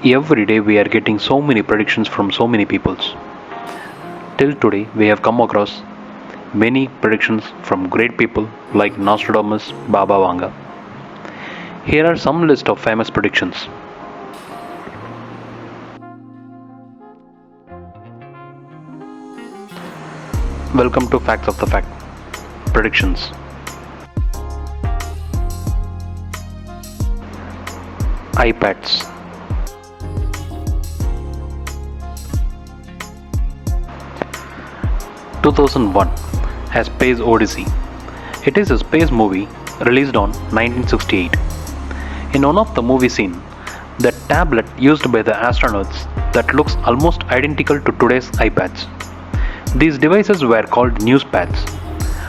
Every day we are getting so many predictions from so many peoples. Till today we have come across many predictions from great people like Nostradamus, Baba Vanga. Here are some list of famous predictions. Welcome to Facts of the Fact. Predictions. iPads. 2001, A Space Odyssey. It is a space movie released on 1968. In one of the movie scene, the tablet used by the astronauts that looks almost identical to today's iPads. These devices were called newspads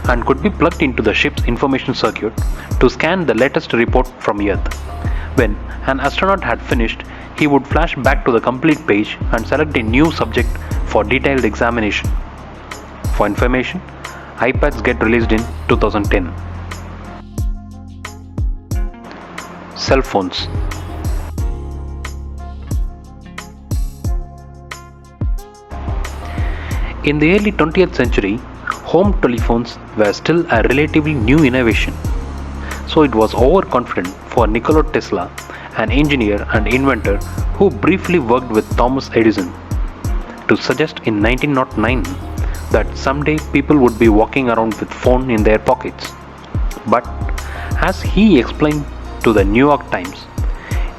and could be plugged into the ship's information circuit to scan the latest report from Earth. When an astronaut had finished, he would flash back to the complete page and select a new subject for detailed examination. For information, iPads get released in 2010. Cell phones. In the early 20th century, home telephones were still a relatively new innovation. So it was overconfident for Nikola Tesla, an engineer and inventor who briefly worked with Thomas Edison, to suggest in 1909 that someday people would be walking around with phone in their pockets. But as he explained to the New York Times,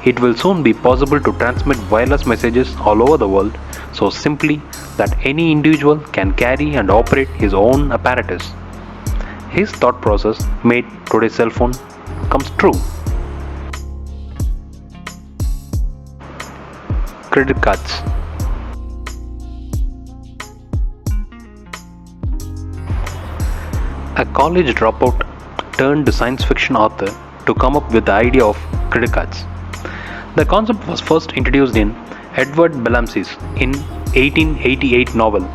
it will soon be possible to transmit wireless messages all over the world so simply that any individual can carry and operate his own apparatus. His thought process made today's cell phone comes true. Credit cards. A college dropout turned science fiction author to come up with the idea of credit cards. The concept was first introduced in Edward Bellamy's in 1888 novel.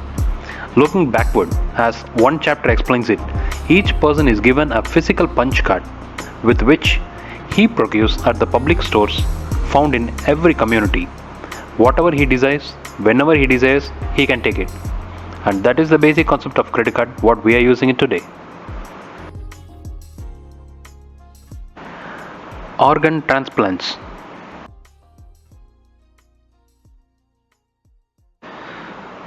Looking backward, as one chapter explains it, each person is given a physical punch card with which he procures at the public stores found in every community. Whatever he desires, whenever he desires, he can take it. And that is the basic concept of credit card, what we are using it today. Organ transplants.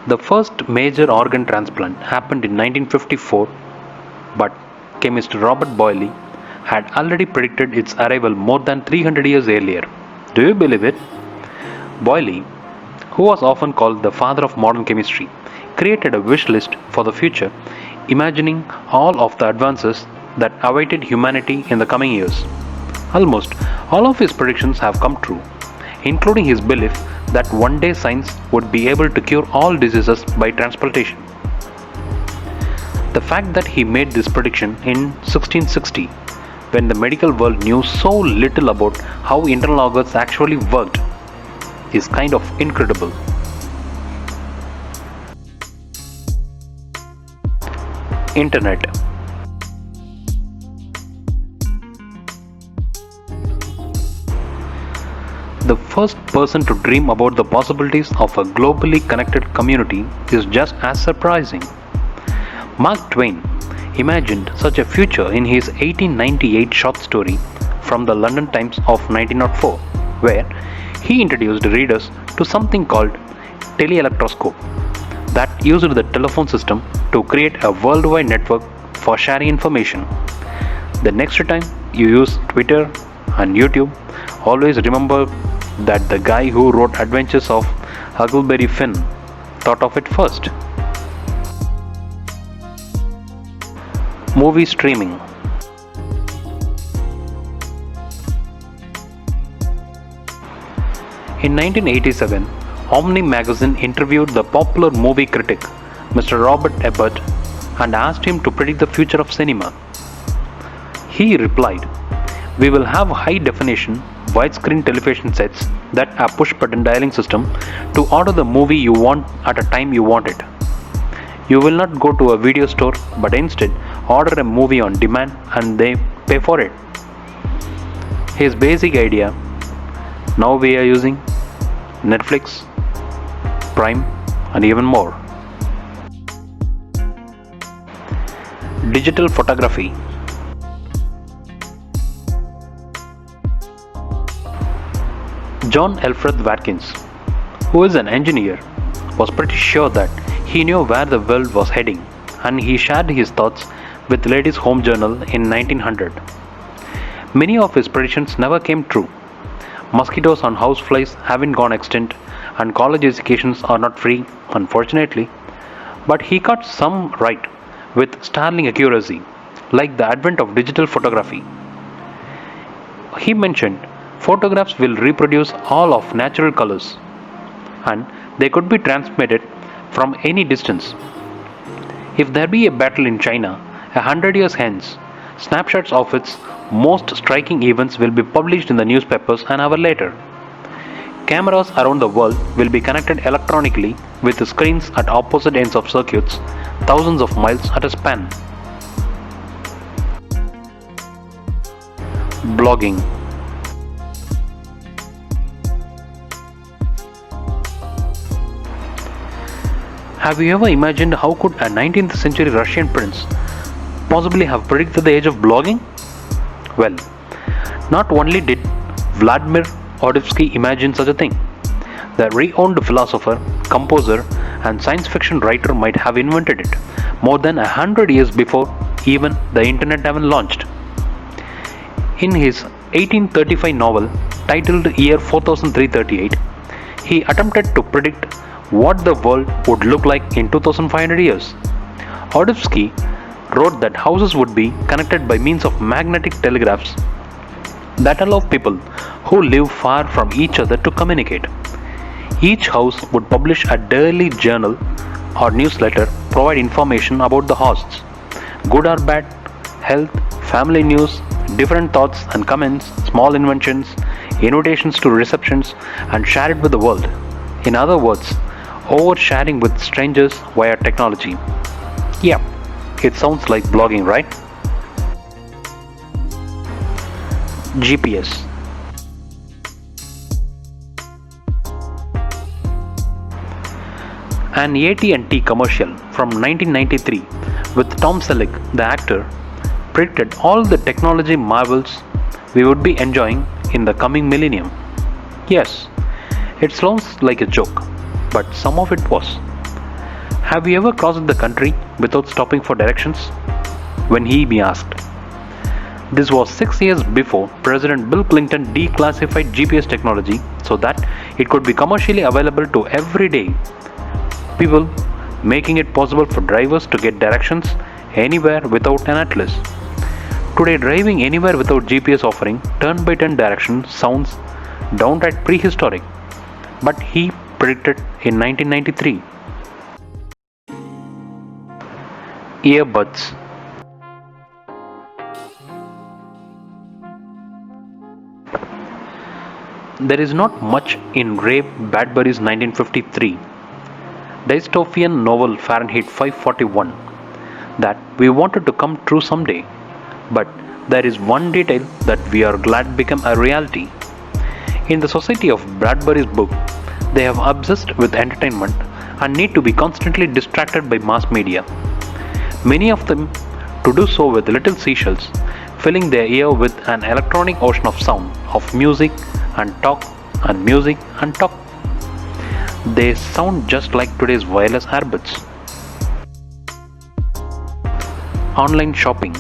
The first major organ transplant happened in 1954, but chemist Robert Boyle had already predicted its arrival more than 300 years earlier. Do you believe it? Boyle, who was often called the father of modern chemistry, created a wish list for the future, imagining all of the advances that awaited humanity in the coming years. Almost all of his predictions have come true, including his belief that one day science would be able to cure all diseases by transplantation. The fact that he made this prediction in 1660, when the medical world knew so little about how internal organs actually worked, is kind of incredible. Internet. The first person to dream about the possibilities of a globally connected community is just as surprising. Mark Twain imagined such a future in his 1898 short story from the London Times of 1904, where he introduced readers to something called teleelectroscope that used the telephone system to create a worldwide network for sharing information. The next time you use Twitter and YouTube, always remember that the guy who wrote Adventures of Huckleberry Finn thought of it first. Movie streaming. In 1987, Omni magazine interviewed the popular movie critic, Mr. Robert Ebert, and asked him to predict the future of cinema. He replied, "We will have high-definition, widescreen television sets that a push-button dialing system to order the movie you want at a time you want it. You will not go to a video store, but instead order a movie on demand and they pay for it." His basic idea now we are using Netflix, Prime, and even more. Digital photography. John Alfred Watkins, who is an engineer, was pretty sure that he knew where the world was heading, and he shared his thoughts with Ladies' Home Journal in 1900. Many of his predictions never came true. Mosquitoes and houseflies haven't gone extinct, and college educations are not free, unfortunately. But he got some right with startling accuracy, like the advent of digital photography. He mentioned photographs will reproduce all of natural colors and they could be transmitted from any distance. If there be a battle in China 100 years hence, snapshots of its most striking events will be published in the newspapers an hour later. Cameras around the world will be connected electronically with screens at opposite ends of circuits, thousands of miles at a span. Blogging. Have you ever imagined how could a 19th century Russian prince possibly have predicted the age of blogging? Well, not only did Vladimir Odovsky imagine such a thing, the renowned philosopher, composer, and science fiction writer might have invented it more than 100 years before even the internet even launched. In his 1835 novel titled Year 4338, he attempted to predict what the world would look like in 2500 years. Odovsky wrote that houses would be connected by means of magnetic telegraphs that allow people who live far from each other to communicate. Each house would publish a daily journal or newsletter, provide information about the hosts, good or bad, health, family news, different thoughts and comments, small inventions, invitations to receptions, and share it with the world. In other words, oversharing with strangers via technology. Yeah, it sounds like blogging, right? GPS. An AT&T commercial from 1993 with Tom Selleck, the actor, predicted all the technology marvels we would be enjoying in the coming millennium. Yes, it sounds like a joke, but some of it was. Have you ever crossed the country without stopping for directions? When he be asked. This was 6 years before President Bill Clinton declassified GPS technology so that it could be commercially available to everyday people, making it possible for drivers to get directions anywhere without an atlas. Today, driving anywhere without GPS offering turn-by-turn direction sounds downright prehistoric, but he predicted in 1993. Earbuds. There is not much in Ray Bradbury's 1953 dystopian novel Fahrenheit 541 that we wanted to come true someday, but there is one detail that we are glad became a reality. In the society of Bradbury's book, they have obsessed with entertainment and need to be constantly distracted by mass media. Many of them to do so with little seashells, filling their ear with an electronic ocean of sound, of music and talk and music and talk. They sound just like today's wireless earbuds. Online shopping.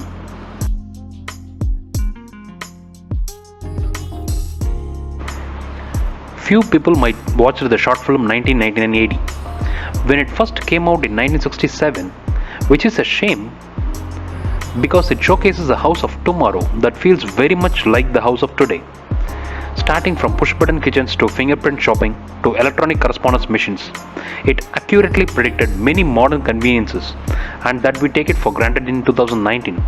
Few people might watch the short film 1980 when it first came out in 1967, which is a shame because it showcases a house of tomorrow that feels very much like the house of today. Starting from push-button kitchens to fingerprint shopping to electronic correspondence machines, it accurately predicted many modern conveniences and that we take it for granted in 2019.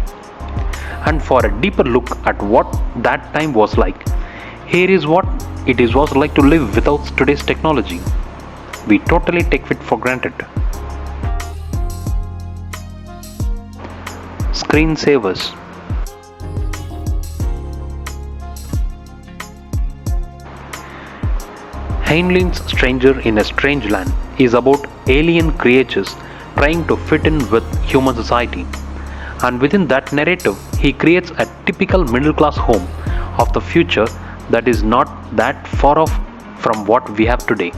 And for a deeper look at what that time was like, here is what was like to live without today's technology. We totally take it for granted. Screensavers. Heinlein's Stranger in a Strange Land is about alien creatures trying to fit in with human society. And within that narrative, he creates a typical middle class home of the future that is not that far off from what we have today,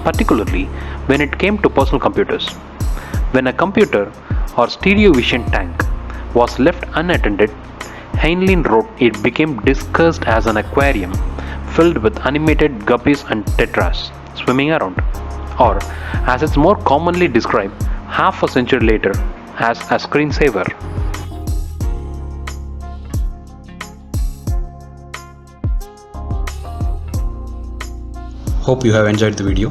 particularly when it came to personal computers. When a computer or stereo vision tank was left unattended, Heinlein wrote it became discussed as an aquarium filled with animated guppies and tetras swimming around, or as it's more commonly described half a century later, as a screensaver. Hope you have enjoyed the video.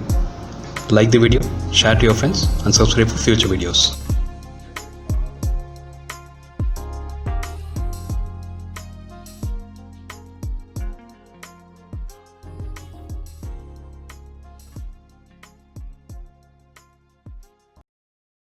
Like the video, share to your friends and subscribe for future videos.